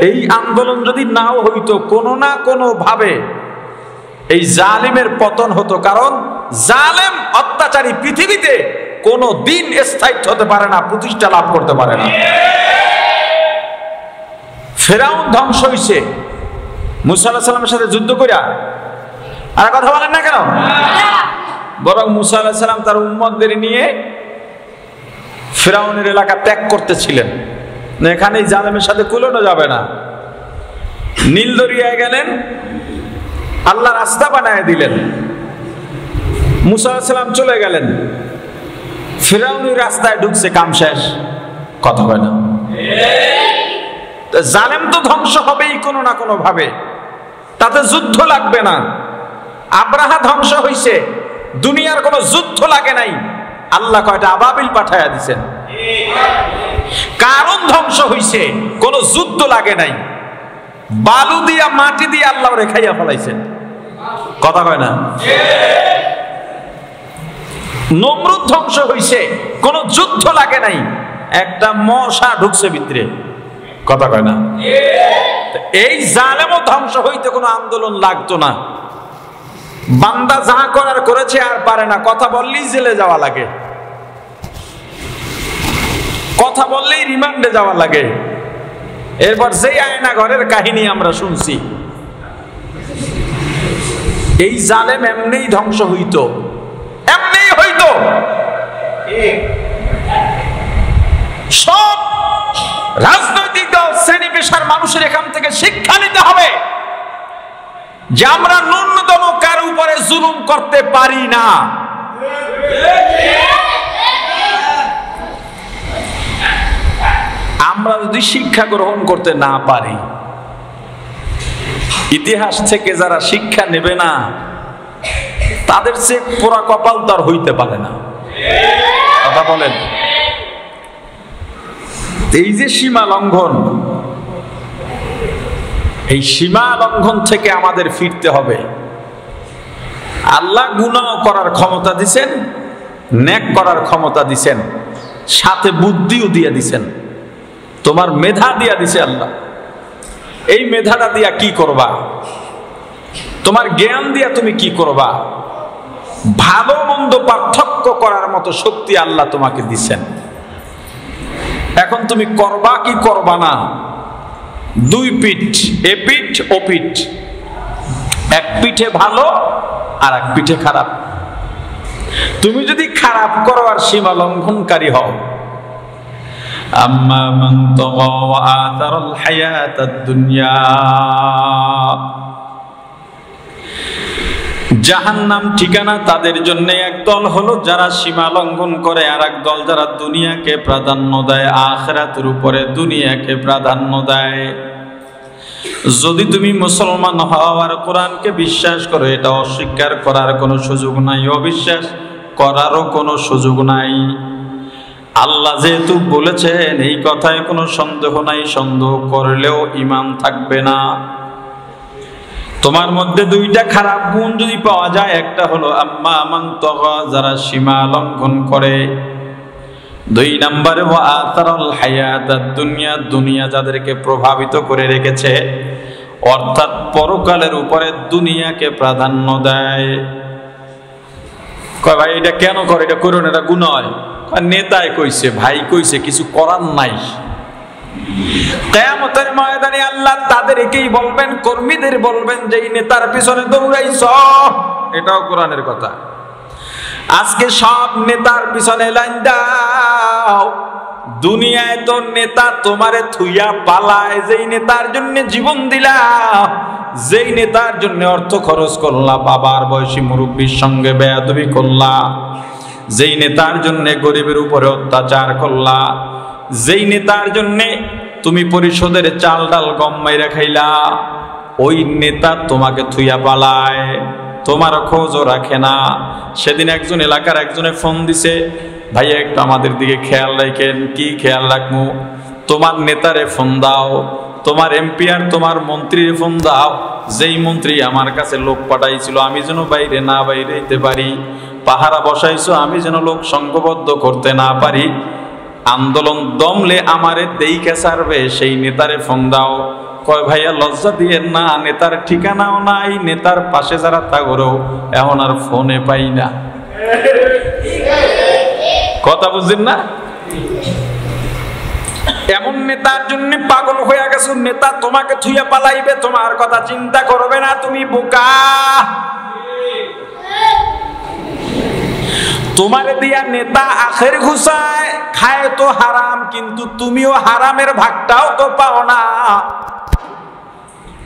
এই আন্দোলন যদি নাও হইতো, কোনো না কোনো ভাবে এই জালিমের পতন হতো। কারণ জালেম অত্যাচারী পৃথিবীতে কোনো দিন স্থায়িত্ব হতে পারে না, প্রতিষ্ঠা লাভ করতে পারে না। ফেরাউন ধ্বংস হইছে মুসা আলাইহিস সালামের সাথে যুদ্ধ কইরা। আর কথা বলেন না কেন? বরং মুসা আলাইহিস সালাম তার উম্মতদের নিয়ে ফেরাউনের এলাকা ত্যাগ করতেছিলেন। এখানে জালেমের সাথে কুলোনো যাবে না। নীল দরিয়ায় গেলেন, আল্লাহ রাস্তা বানায় দিলেন। মুসা আলাইহিস সালাম চলে গেলেন, ফেরাউনের রাস্তায় ঢুকছে, কাম শেষ। কথা হয় না? জালেম তো ধ্বংস হবেই কোনো না কোনো ভাবে, তাতে যুদ্ধ লাগবে না। আব্রাহা ধ্বংস হইছে, দুনিয়ার কোনো যুদ্ধ লাগে নাই, আল্লাহ কয়টা আবাবিল পাঠায়া দিছেন। কারণ ধ্বংস হইছে, কোনো যুদ্ধ লাগে নাই, বালু দিয়া মাটি দিয়ে আল্লাহ রেখাইয়া ফলাইছেন। কথা কয় না? নমরুদ ধ্বংস হইছে, কোনো যুদ্ধ লাগে নাই, একটা মশা ঢুকছে ভিতরে। কথা কয় না? এই জালেমও ধ্বংস হইতে কোনো আন্দোলন লাগতো না। বান্দা যা করার করেছে, আর পারে না, কথা বললেই জেলে যাওয়া লাগে, কথা বললেই রিমান্ডে যাওয়া লাগে। এরপর যেই আয়না ঘরের কাহিনী আমরা শুনছি, এই জালেম এমনিই ধ্বংস হইতো, এমনিই হইতো। সব রাজনৈতিক দল, শ্রেণী পেশার মানুষের এখান থেকে শিক্ষা নিতে হবে যে আমরা ন্যূনতম কার উপরে জুলুম করতে পারি না। আমরা যদি শিক্ষা গ্রহণ করতে না পারি, ইতিহাস থেকে যারা শিক্ষা নেবে না, তাদের চেয়ে পোড়া কপাল তার হইতে পারে না। কথা বলেন? এই যে সীমা লঙ্ঘন, এই সীমা লঙ্ঘন থেকে আমাদের ফিরতে হবে। আল্লাহ গুনাহ করার ক্ষমতা দিছেন, নেক করার ক্ষমতা দিছেন, সাথে বুদ্ধিও দিয়ে দিছেন, তোমার মেধা দিয়া দিছে আল্লাহ। এই মেধাটা দিয়া কি করবা? তোমার জ্ঞান দিয়া তুমি কি করবা? ভালো মন্দ পার্থক্য করার মতো শক্তি আল্লাহ তোমাকে দিছেন। এখন তুমি করবা কি করবা না, দুই পিঠ, এ পিঠ ও পিঠ, এক পিঠে ভালো আর এক পিঠে খারাপ। তুমি যদি খারাপ করো আর সীমা লঙ্ঘনকারী হও, আম্মা মান তাগা ওয়া আতারাল হায়াতাদ দুনিয়া, জাহান্নাম ঠিকানা তাদের জন্য। একদল হলো যারা সীমা লঙ্ঘন করে, আর এক দল যারা দুনিয়াকে প্রাধান্য দেয়, আখিরাতের উপরে দুনিয়াকে প্রাধান্য দেয়। যদি তুমি মুসলমান হও আর কোরআনকে বিশ্বাস করো, এটা অস্বীকার করার কোনো সুযোগ নাই, অবিশ্বাস করারও কোনো সুযোগ নাই। আল্লাহ যেহেতু বলেছেন, এই কথায় কোনো সন্দেহ নাই, সন্দেহ করলেও ঈমান থাকবে না। তোমার মধ্যে দুইটা খারাপ গুণ যদি পাওয়া যায়, একটা হলো আম্মা মান তাগা, যারা সীমা লঙ্ঘন করে। দুই নম্বরে ওয়া আতারাল হায়াতাদ দুনিয়া, দুনিয়া যাদেরকে প্রভাবিত করে রেখেছে, অর্থাৎ পরকালের উপরে দুনিয়াকে প্রাধান্য দেয়। কয় ভাই এটা কেন করে? এটা করুন, এটা গুনাহ হয়। নেতায় কইছে, ভাই কইছে, কিছু করার নাই। কিয়ামতের ময়দানে আল্লাহ তাদেরকেই বলবেন, কর্মীদের বলবেন, যে এই নেতার পিছনে দৌড়াইছ। এটাও কোরআনের কথা। আজকে সব নেতার পিছনে লাইন দাও। দুনিয়ায় তো নেতা তোমারে থুইয়া পালায়, যেই নেতার জন্য জীবন দিলা, যেই নেতার জন্য অর্থ খরচ করলা, বাবার বয়সী মুরব্বীর সঙ্গে বেয়াদবি করলা, যেই নেতার জন্য গরিবের উপরে অত্যাচার করলা, যেই নেতার জন্য তুমি পরিষদের চাল ডাল গম মাইরা খাইলা, ওই নেতা তোমাকে থুইয়া পালায়, তোমার খোঁজও রাখে না। সেদিন একজন এলাকার একজনে ফোন দিছে, ভাইয়া একটু আমাদের দিকে খেয়াল রাখেন। কি খেয়াল রাখবো? তোমার নেতারে ফোন দাও, তোমার এমপি আর তোমার মন্ত্রীর ফোন দাও, যেই মন্ত্রী আমার কাছে লোক পাঠাইছিল আমি যেন বাইরে না বাইরে যেতে পারি, পাহারা বসাইছো আমি যেন লোক সংঘবদ্ধ করতে না পারি, আন্দোলন দমলে আমারে দেইকে ছাড়বে সেই নেতারে ফোন দাও। কয় ভাইয়া লজ্জা দিয়েন না, নেতার ঠিকানাও নাই, নেতার পাশে যারা থাকরো এখন আর ফোনে পাই না। কথা বুঝছেন না? এমন নেতার জন্য পাগল হয়ে গেছো, নেতা তোমাকে থুইয়া পালাইবে, তোমার কথা চিন্তা করবে না, তুমি বোকা। তোমারে দিয়া নেতা আখের ঘুষায় খায় তো হারাম, কিন্তু তুমিও হারামের ভাগটাও তো পাও না।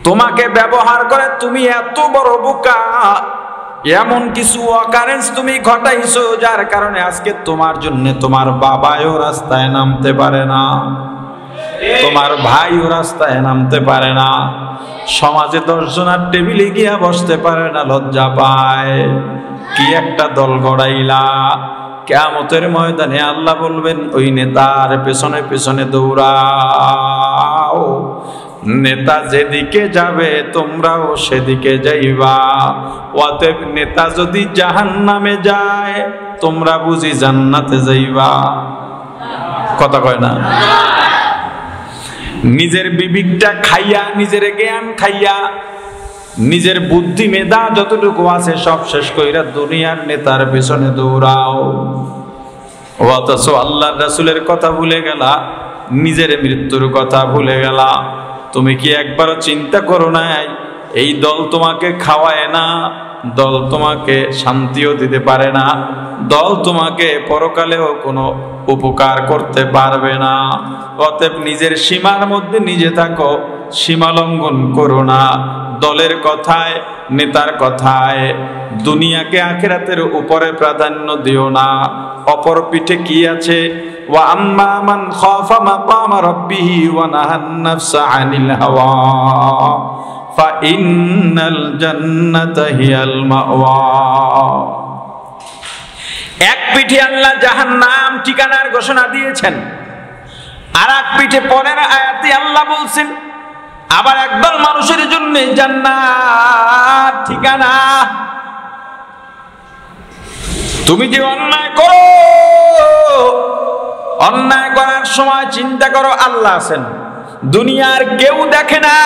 তোমাকে ব্যবহার করে তুমি এত বড় বোকা, এমন কিছু অকারেন্স তুমি ঘটাইছো যার কারণে আজকে তোমার জন্য তোমার বাবাও রাস্তায় নামতে পারে না, তোমার ভাইও রাস্তায় নামতে পারে না, সমাজে 10 জনের টেবিলে গিয়া বসতে পারে না, লজ্জা পায়। কি একটা দল গড়াইলা, কিয়ামতের ময়দানে আল্লাহ বলবেন ওই নেতার পেছনে পেছনে দৌড়াও। নেতা যেদিকে যাবে তোমরাও সেদিকে যাইবা। অতএব নেতা যদি জাহান্নামে যায় তোমরা বুঝি জান্নাতে যাইবা। কথা কয় না? নিজের বিবেকটা খাইয়া, নিজের জ্ঞান খাইয়া, নিজের বুদ্ধি মেধা যতটুকু আছে সব শেষ কইরা দুনিয়ার নেতার পেছনে দৌড়াও। অথচ আল্লাহর রাসূলের কথা ভুলে গেলা, নিজের মৃত্যুর কথা ভুলে গেলা। তুমি কি একবারও চিন্তা করো নাই এই দল তোমাকে খাওয়ায় না, দল তোমাকে শান্তিও দিতে পারে না, দল তোমাকে পরকালেও কোনো উপকার করতে পারবে না। অতএব নিজের সীমার মধ্যে নিজে থাকো, সীমা লঙ্ঘন করো না। দলের কথায়, নেতার কথায় দুনিয়াকে আখিরাতের উপরে প্রাধান্য দিও না। অপর পিঠে কি আছে? ওয়া আম্মা মান খাফা মাকাম রাব্বিহি ওয়া নাহান নাফসা আনিল হাওয়া ফা ইন্নাল জান্নাতা হিয়াল মাওয়া। এক পিঠে আল্লাহ জাহান্নাম ঠিকানার ঘোষণা দিয়েছেন, আর এক পিঠে পরের আয়াতে আল্লাহ বলছেন আবার একদল মানুষের জন্য জান্নাত ঠিকানা। তুমি যে অন্যায় করো, অন্যায় করার সময় চিন্তা করো আল্লাহ আছেন, দুনিয়ার কেউ দেখে না,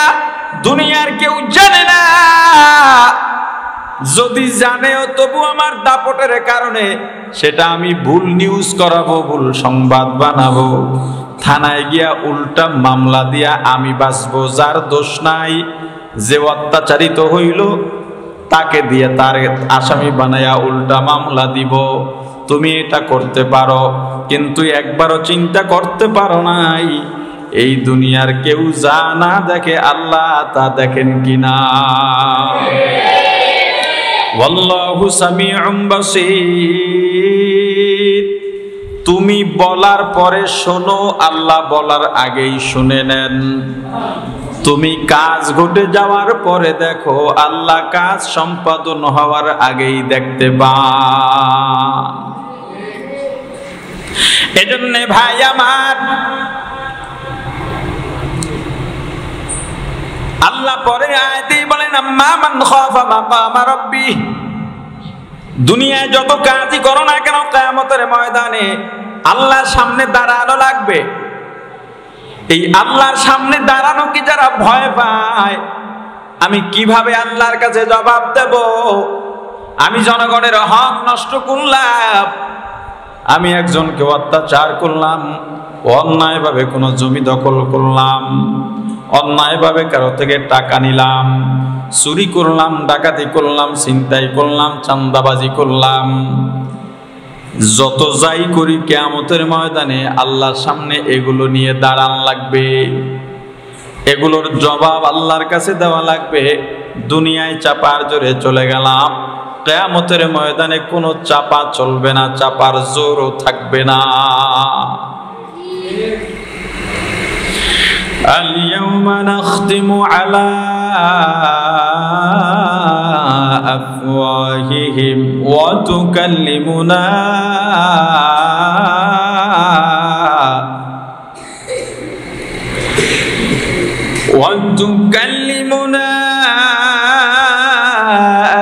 দুনিয়ার কেউ জানে না। যদি জানেও তবু আমার দাপটের কারণে সেটা আমি ভুল নিউজ করাবো, ভুল সংবাদ বানাবো, থানায় গিয়া উল্টা মামলা দিয়া আমি বাঁচবো। যার দোষ নাই, যে অত্যাচারিত হইল তাকে দিয়ে তার আসামি বানায়া উল্টা মামলা দিব। তুমি এটা করতে পারো, কিন্তু একবারও চিন্তা করতে পারো নাই এই দুনিয়ার কেউ যা না দেখে আল্লাহ তা দেখেন কিনা। ওয়াল্লাহু সামিউম বাসীর। তুমি বলার পরে শোনো, আল্লাহ বলার আগেই শুনে নেন। তুমি কাজ ঘটে যাওয়ার পরে দেখো, আল্লাহ কাজ সম্পাদন হওয়ার আগেই দেখতে পান। এজন্য ভাই আমার, আল্লাহ পরে আয়াতেই বলেন আম্মা মান খাফা মাকাম রাব্বি। দুনিয়ায় যত কাজই করো না কেন, কিয়ামতের ময়দানে আল্লাহর সামনে দাঁড়ানো লাগবে। এই আল্লাহর সামনে দাঁড়ানো কি যারা ভয় পায়, আমি কিভাবে আল্লাহর কাছে জবাব দেব? আমি জনগণের হক নষ্ট করলাম, আমি একজনকে অত্যাচার করলাম, অন্যায়ভাবে কোনো জমি দখল করলাম, অন্যায়ভাবে কারো থেকে টাকা নিলাম, চুরি করলাম, ডাকাতি করলাম, ছিনতাই করলাম, চাঁদাবাজি করলাম, যত যাই করি কিয়ামতের ময়দানে আল্লাহর সামনে এগুলো নিয়ে দাঁড়ান লাগবে। এগুলোর জবাব আল্লাহর কাছে দেওয়া লাগবে। দুনিয়ায় চাপার জোরে চলে গেলাম, কিয়ামতের ময়দানে কোনো চাপা চলবে না, চাপার জোরও থাকবে না। اليوم نختم على أفواههم وتكلمنا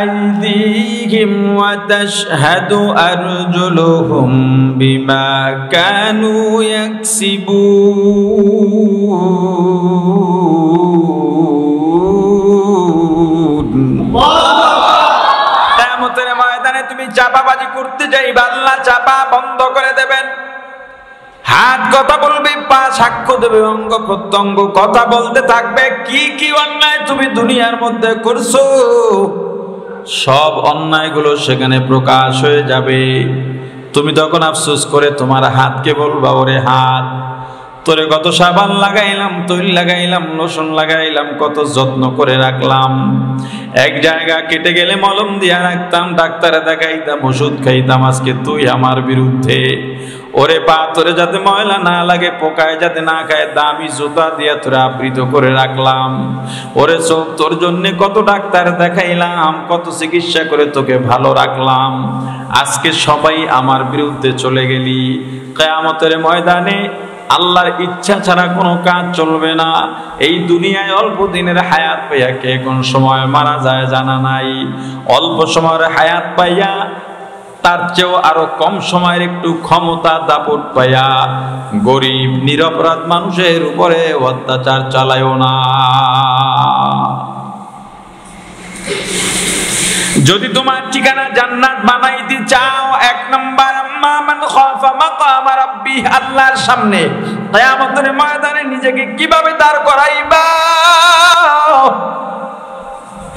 أيديهم وتشهد أرجلهم بما كانوا يكسبون কিয়ামতের ময়দানে তুমি চাপাবাজি করতে যাইবা, আল্লাহ চাপা বন্ধ করে দেবেন। হাত কথা বলবে, পা সাক্ষ্য দেবে, অঙ্গ প্রত্যঙ্গ কথা বলতে থাকবে। কি কি অন্যায় তুমি দুনিয়ার মধ্যে করছো, সব অন্যায়গুলো সেখানে প্রকাশ হয়ে যাবে। তুমি তখন আফসোস করে তোমার হাতকে বলবা, ওরে হাত, তোরে কত সাবান লাগাইলাম, তৈল লাগাইলাম, লোশন লাগাইলাম, কত যত্ন করে রাখলাম। এক জায়গা কেটে গেলে মলম দিয়া রাখতাম, ডাক্তারে দেখাইতাম, ওষুধ খাইতাম। আজকে তুই আমার বিরুদ্ধে। ওরে পা, তোরে যাতে ময়লা না লাগে, পোকায় যাতে না খায়, দামি জুতা দিয়ে তোরে আবৃত করে রাখলাম। ওরে চোখ, তোর জন্য কত ডাক্তার দেখাইলাম, কত চিকিৎসা করে তোকে ভালো রাখলাম। আজকে সবাই আমার বিরুদ্ধে চলে গেলি। কিয়ামতের ময়দানে আল্লাহর ইচ্ছা ছাড়া কোনো কাজ চলবে না। এই দুনিয়ায় অল্প দিনের হায়াত পাইয়া কে কোন সময় মারা যায় জানা নাই। অল্প সময়ের হায়াত পাইয়া তার চেয়েও আরো কম সময়ের একটু ক্ষমতা দাপট পাইয়া গরিব নিরপরাধ মানুষের উপরে অত্যাচার চালায়ও না। যদি তোমার ঠিকানা জান্নাত বানাইতে চাও, এক নাম্বার আম্মা মান খাফা মাকাম রাব্বি, আল্লাহর সামনে কিয়ামতের ময়দানে নিজেকে কিভাবে দাঁড় করাইবা,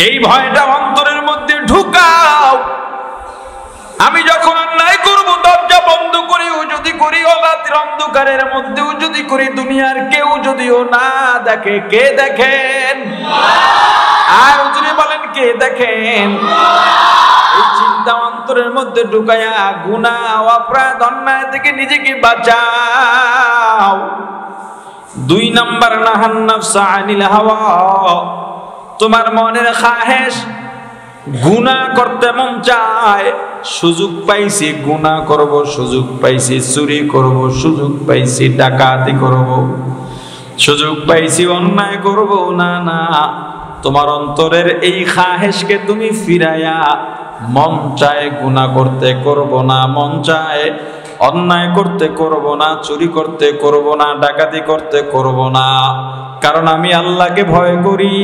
এই ভয়টা অন্তরের মধ্যে ঢুকাও। আমি যখন অন্যায় করব, দরজা বন্ধ করিও যদি করি, রাতের অন্ধকারের মধ্যেও যদি করি, দুনিয়ার কেউ যদিও না দেখে, কে দেখেন? আর যদি বলেন কে দেখেন? এই চিন্তা অন্তরের মধ্যে ঢুকায়া গুনাহ অপরাধ অন্যায় থেকে নিজেকে বাঁচাও। দুই নাম্বার নাহান নাফসা আনিল হাওয়া, তোমার মনের খাহেশ, গুনাহ করতে মন চায়, সুযোগ পাইছি গুনাহ করব, সুযোগ পাইছি চুরি করব, সুযোগ পাইছি ডাকাতি করব, সুযোগ পাইছি অন্যায় করব, না না, তোমার অন্তরের এই খাহেশকে তুমি ফিরাইয়া মন চায় গুনাহ করতে করব না, মন চায় অন্যায় করতে করব না, চুরি করতে করব না, ডাকাতি করতে করব না, কারণ আমি আল্লাহকে ভয় করি।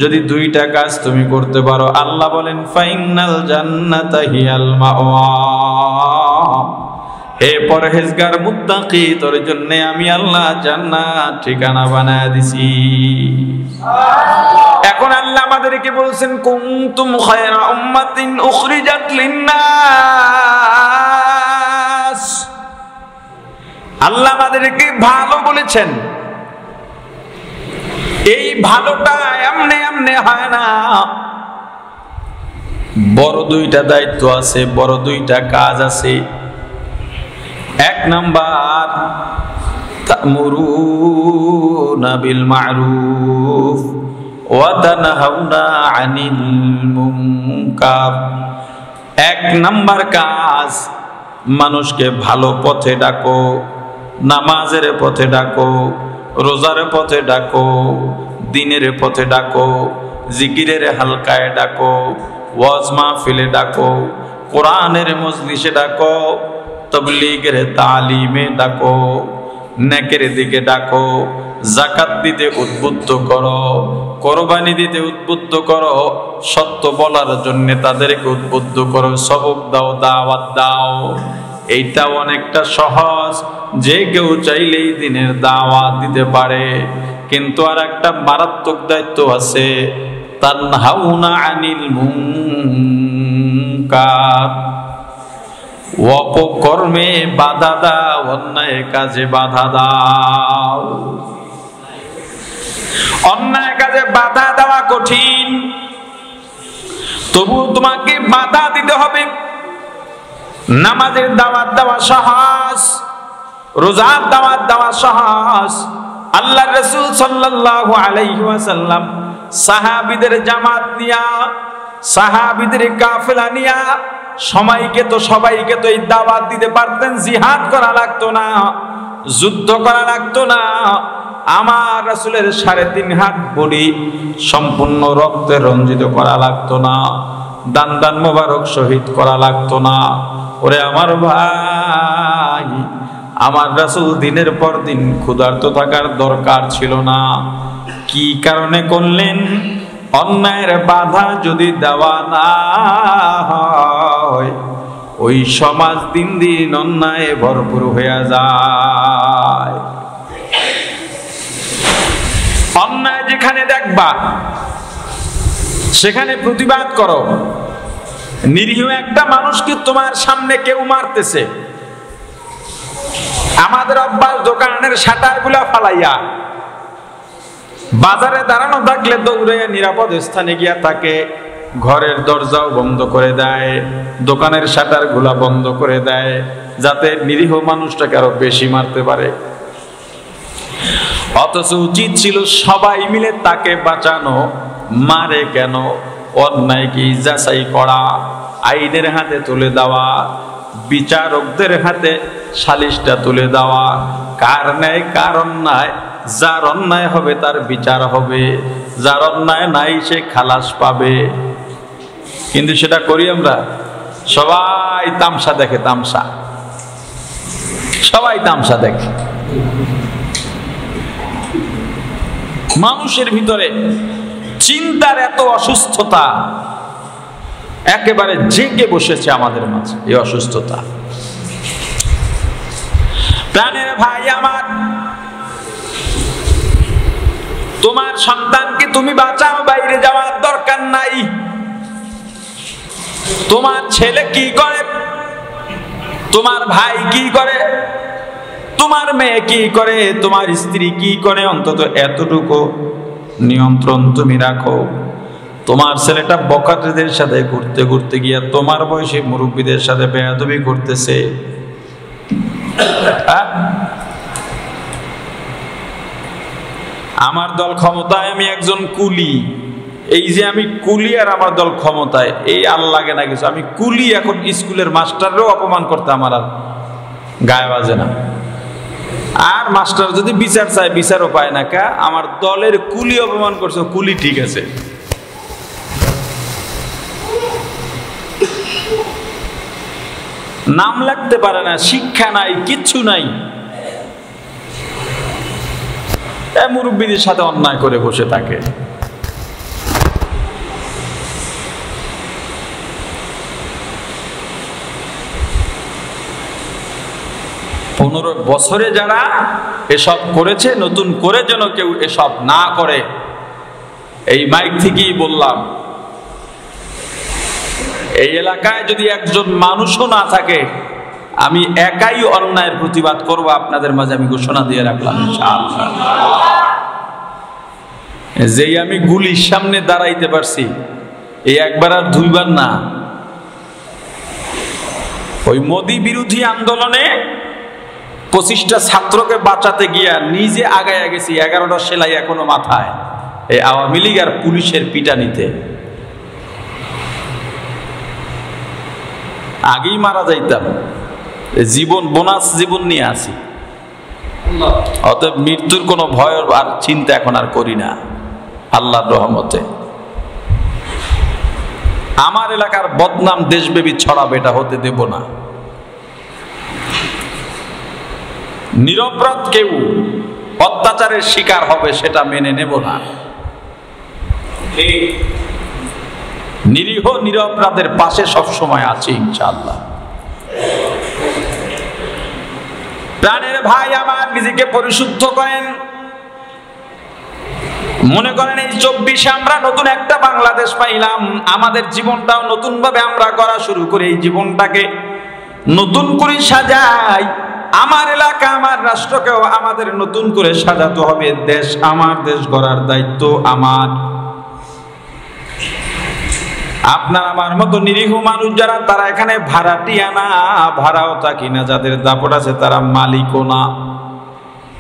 যদি দুইটা কাজ তুমি করতে পারো, আল্লাহ বলেন ফাইনাল জান্নাতা হিয়াল মাওয়া, হে পরহেজগার মুত্তাকি, তোর জন্য আমি আল্লাহ জান্নাত ঠিকানা বানায় দিছি। এখন আল্লাহ আমাদেরকে বলছেন কুনতুম খায়রা উম্মাতিন উখরিজাত লিন্নাস, আল্লাহ আমাদেরকে ভালো বলেছেন। এই ভালোটা এমনি এমনি হয় না, বড় দুইটা দায়িত্ব আছে, বড় দুইটা কাজ আছে। এক নাম্বার তা'মুরুনা বিল মা'রুফ ওয়া তানহাউনা আনিল মুনকার। এক নাম্বার কাজ, মানুষকে ভালো পথে ডাকো, নামাজের পথে ডাকো, রোজার পথে ডাকো, দিনের পথে ডাকো, জিকিরের হালকায় ডাকো, ওয়াজ মাহফিলে ডাকো, কোরআনের মজলিসে ডাকো, তাবলীগের তালিমে ডাকো, নেকের দিকে ডাকো, যাকাত দিতে উদ্বুদ্ধ করো, কোরবানি দিতে উদ্বুদ্ধ করো, সত্য বলার জন্য তাদেরকে উদ্বুদ্ধ করো, সবক দাও, দাওয়াত দাও। এইটা অনেকটা সহজ, যে কেউ চাইলেই দিনের দাওয়াত দিতে পারে। কিন্তু আর একটা মারাত্মক দায়িত্ব আছে, তানহাউনা আনিল মুনকার, অপকর্মে বাধা দাও, অন্যায় কাজে বাধা দাও। অন্যায় কাজে বাধা দেওয়া কঠিন, তবু তোমাকে বাধা দিতে হবে। নামাজের দাওয়াত দেওয়া সহজ, রোজার দাওয়াত দেওয়া সহজ। আল্লাহর রাসূল সাল্লাল্লাহু আলাইহি ওয়াসাল্লাম সাহাবীদের জামাত নিয়া, সাহাবীদের কাফেলা নিয়া সবাইকে তো এই দাওয়াত দিতে পারতেন। জিহাদ করা লাগতো না, যুদ্ধ করা লাগতো না। আমার রাসূলের 3.5 হাত বডি সম্পূর্ণ রক্তে রঞ্জিত করা লাগতো না। দান দান মোবারক শহীদ করা লাগতো না। ওরে আমার ভাই, আমার রাসূল দিনের পর দিন ক্ষুধার্ত থাকার দরকার ছিল না। কি কারণে করলেন? অন্যায়ের বাধা যদি দেওয়া না হয়, ওই সমাজ দিন দিন অন্যায় ভরপুর হয়ে যায়। অন্যায় যেখানে দেখবা সেখানে প্রতিবাদ করো। নিরীহ একটা মানুষকে তোমার সামনে কেউ মারতেছে, আমাদের অভ্যাস দোকানের শাটার গুলা ফালাইয়া বাজারে দাঁড়ানো থাকলে দৌড়ে নিরাপদ স্থানে গিয়া তাকে ঘরের দরজাও বন্ধ করে দেয়, দোকানের শাটার গুলা বন্ধ করে দেয়, যাতে নিরীহ মানুষটাকে আরো বেশি মারতে পারে। অথচ উচিত ছিল সবাই মিলে তাকে বাঁচানো। মারে কেন? অন্যায়কে যাচাই করা, আইনের হাতে তুলে দেওয়া, বিচারকদের হাতে সালিশটা তুলে দেওয়া। কার ন্যায় কার অন্যায়, যার অন্যায় হবে তার বিচার হবে, যার অন্যায় নাই সে খালাস পাবে। কিন্তু সেটা করি আমরা? সবাই তামসা দেখে, তামসা, সবাই তামসা দেখে। মানুষের ভিতরে চিন্তার এত অসুস্থতা একেবারে জেগে বসেছে আমাদের মাঝে, এই অসুস্থতা। প্রাণের ভাই আমার, তোমার সন্তানকে তুমি বাঁচাও, বাইরে যাওয়ার দরকার নাই। তোমার ছেলে কি করে, তোমার ভাই কি করে, তোমার মেয়ে কি করে, তোমার স্ত্রী কি করে, অন্তত এতটুকু নিয়ন্ত্রণ তুমি রাখো। তোমার ছেলেটা বখাটেদের সাথে ঘুরতে ঘুরতে গিয়া তোমার বয়সী মুরব্বীদের সাথে বেয়াদবি করতেছে। আমার দল ক্ষমতায়, আমি একজন কুলি। এই যে আমি কুলি আর আমার দল ক্ষমতায়, এই আর লাগে না কিছু। আমি কুলি, এখন স্কুলের মাস্টাররাও অপমান করতে আমার আর গায়ে বাজে না। আর মাস্টার যদি বিচার চায়, বিচারও পায় না। কা আমার দলের কুলি অপমান করছে, কুলি ঠিক আছে। নাম লাগতে পারে না, শিক্ষা নাই, কিচ্ছু নাই, মুরব্বীদের সাথে অন্যায় করে বসে থাকে। 15 বছরে যারা এসব করেছে, নতুন করে যেন কেউ এসব না করে। এই মাইক থেকেই বললাম, এই এলাকায় যদি একজন মানুষও না থাকে, আমি একাই অন্যায়ের প্রতিবাদ করব। আপনাদের মাঝে আমি ঘোষণা দিয়ে রাখলাম ইনশাআল্লাহ। যেই আমি গুলির সামনে দাঁড়াইতে পারছি, এই একবার আর দুইবার না। ওই মোদি বিরোধী আন্দোলনে 25টা ছাত্রকে বাঁচাতে গিয়া নিজে আগায় গেছি, 11টা সেলাই এখনো মাথায়, এই আওয়ামী লীগ আর পুলিশের পিটানিতে। আগেই মারা যাইতাম, জীবন বোনাস জীবন নিয়ে আসি। অতএব মৃত্যুর কোনো ভয় আর চিন্তা এখন আর করি না আল্লাহর রহমতে। আমার এলাকার বদনাম দেশব্যাপী ছড়াবে, এটা হতে দেব না। নিরপরাধ কেউ অত্যাচারের শিকার হবে, সেটা মেনে নেব না। নিরীহ নিরপরাধের পাশে সবসময় আছি ইনশাআল্লাহ। প্রাণের ভাই আমার, নিজেকে পরিশুদ্ধ করেন। মনে করেন এই 24-এ আমরা নতুন একটা বাংলাদেশ পাইলাম, আমাদের জীবনটাও নতুন ভাবে আমরা গড়া শুরু করি। এই জীবনটাকে নতুন করে সাজাই। আমার এলাকা, আমার রাষ্ট্রকেও আমাদের নতুন করে সাজাতে হবে। দেশ আমার, দেশ গড়ার দায়িত্ব আমার। আপনার আমার মতো নিরীহ মানুষ যারা, তারা এখানে ভাড়াটিয়া না, ভাড়াও থাকি না। যাদের দাপট আছে তারা মালিকও না।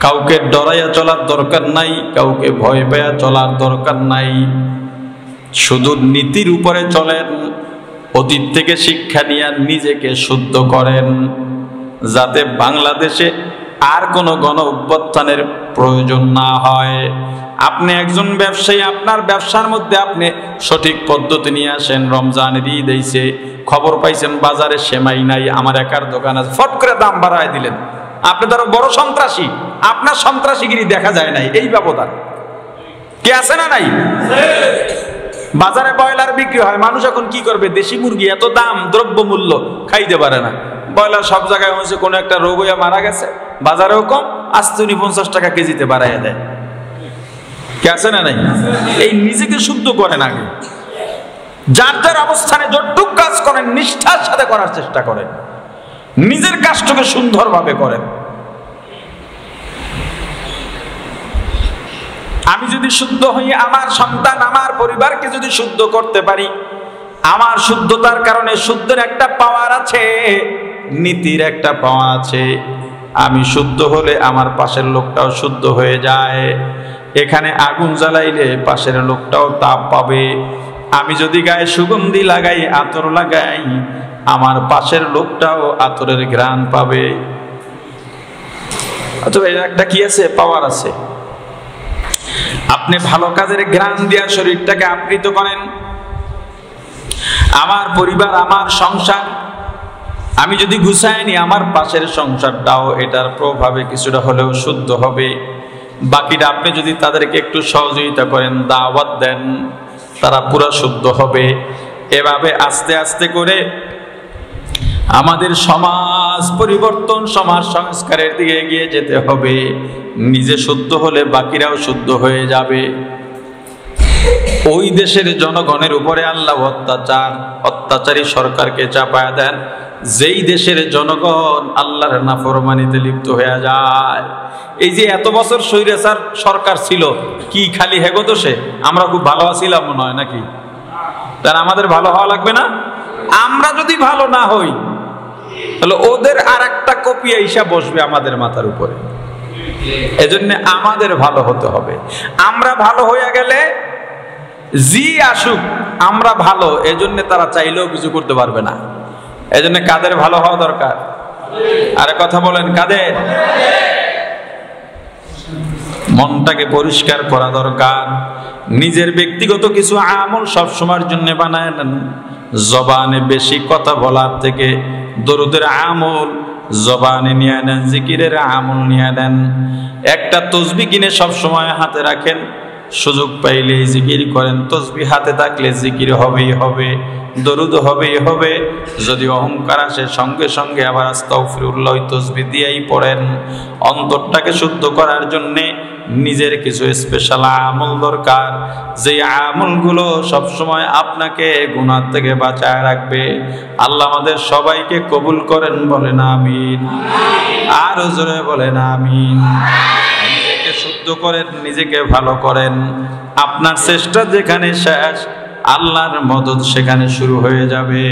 কাউকে ডরাইয়া চলার দরকার নাই, কাউকে ভয় পেয়া চলার দরকার নাই। শুধু নীতির উপরে চলেন, অতীত থেকে শিক্ষা নিয়ে নিজেকে শুদ্ধ করেন, যাতে বাংলাদেশে আর কোনো গণ অভ্যুত্থানের প্রয়োজন না হয়। আপনি একজন ব্যবসায়ী, আপনার ব্যবসার মধ্যে আপনি সঠিক পদ্ধতি নিয়ে আসেন। রমজানের ঈদ আইছে, খবর পাইছেন বাজারে সেমাই নাই, আমার একার দোকান আছে, ফট করে দাম বাড়ায় দিলেন। আপনি ধরো বড় সন্ত্রাসী, আপনার সন্ত্রাসীগিরি দেখা যায় নাই, এই ব্যবধান কি আছে না নাই? বাজারে ব্রয়লার বিক্রি হয়, মানুষ এখন কি করবে? দেশি মুরগি এত দাম, দ্রব্য মূল্য খাইতে পারে না। ব্রয়লার সব জায়গায় হয়েছে, কোনো একটা রোগ হইয়া মারা গেছে, বাজারেও কম, আস্তে 50 টাকা কেজিতে বাড়াইয়া দেয়। কে আছে না নাই? এই নিজেকে শুদ্ধ করেন আগে, যার যার অবস্থানে যতটুক কাজ করেন নিষ্ঠার সাথে করার চেষ্টা করেন, নিজের কাজটাকে সুন্দরভাবে করেন। আমি যদি শুদ্ধ হই, আমার সন্তান, আমার পরিবারকে যদি শুদ্ধ করতে পারি, আমার শুদ্ধতার কারণে শুদ্ধের একটা পাওয়ার আছে, নীতির একটা পাওয়ার আছে। আমি শুদ্ধ হলে আমার পাশের লোকটাও শুদ্ধ হয়ে যায়। এখানে আগুন জ্বালাইলে পাশের লোকটাও তাপ পাবে। আমি যদি গায়ে সুগন্ধি লাগাই, আতর লাগাই, আমার পাশের লোকটাও আতরের ঘ্রাণ পাবে। অথবা এর একটা কি আছে? পাওয়ার আছে। আপনি ভালো কাজের ঘ্রাণ দিয়া শরীরটাকে আবৃত করেন। আমার পরিবার, আমার সংসার আমি যদি গুছাই নি, আমার পাশের সংসারটাও এটার প্রভাবে কিছুটা হলেও শুদ্ধ হবে। বাকিটা আপনি যদি তাদেরকে একটু সহযোগিতা করেন, দাওয়াত দেন, তারা পুরো শুদ্ধ হবে। এভাবে আস্তে আস্তে করে আমাদের সমাজ পরিবর্তন, সমাজ সংস্কারের দিকে এগিয়ে যেতে হবে। নিজে শুদ্ধ হলে বাকিরাও শুদ্ধ হয়ে যাবে। ওই দেশের জনগণের উপরে আল্লাহ অত্যাচারী সরকারকে চাপায়া দেন, যেই দেশের জনগণ আল্লাহর নাফরমানিতে লিপ্ত হয়ে যায়। এই যে এত বছর স্বৈরাচার সরকার ছিল, কি খালি হেগো দোষে আমরা খুব ভালো আছিলাম মনে হয় নাকি? তার আমাদের ভালো হওয়া লাগবে না? আমরা যদি ভালো না হই, তাহলে ওদের আর একটা কপি আইসা বসবে আমাদের মাথার উপরে। এজন্য আমাদের ভালো হতে হবে। আমরা ভালো হয়ে গেলে জি আসুক, আমরা ভালো, এজন্য তারা চাইলেও কিছু করতে পারবে না। এজন্য কাদের ভালো হওয়া দরকার? আরে কথা বলেন, কাদের? মনটাকে পরিষ্কার করা দরকার। নিজের ব্যক্তিগত কিছু আমল সব সময়ের জন্য বানায় নেন। জবানে বেশি কথা বলার থেকে দরুদের আমল জবানে নিয়ে নেন, জিকিরের আমল নিয়ে নেন। একটা তসবিহ কিনে সব সময় হাতে রাখেন, সুযোগ পাইলে জিকির করেন। তসবিহ হাতে থাকলে জিকির হবেই হবে, দরুদ হবেই হবে। যদি অহংকার আসে, সঙ্গে সঙ্গে আবার আস্তাগফিরুল্লাহ তসবিহ দিয়েই পড়েন। অন্তরটাকে শুদ্ধ করার জন্যে নিজের কিছু স্পেশাল আমল দরকার, যে আমলগুলো সবসময় আপনাকে গুনাহ থেকে বাঁচায় রাখবে। আল্লাহ আমাদের সবাইকে কবুল করেন, বলেন আমিন। আর জোরে বলেন আমিন। নিজেকে শুদ্ধ করেন, নিজেকে ভালো করেন। আপনার চেষ্টা যেখানে শেষ, আল্লাহর মদদ সেখানে শুরু হয়ে যাবে।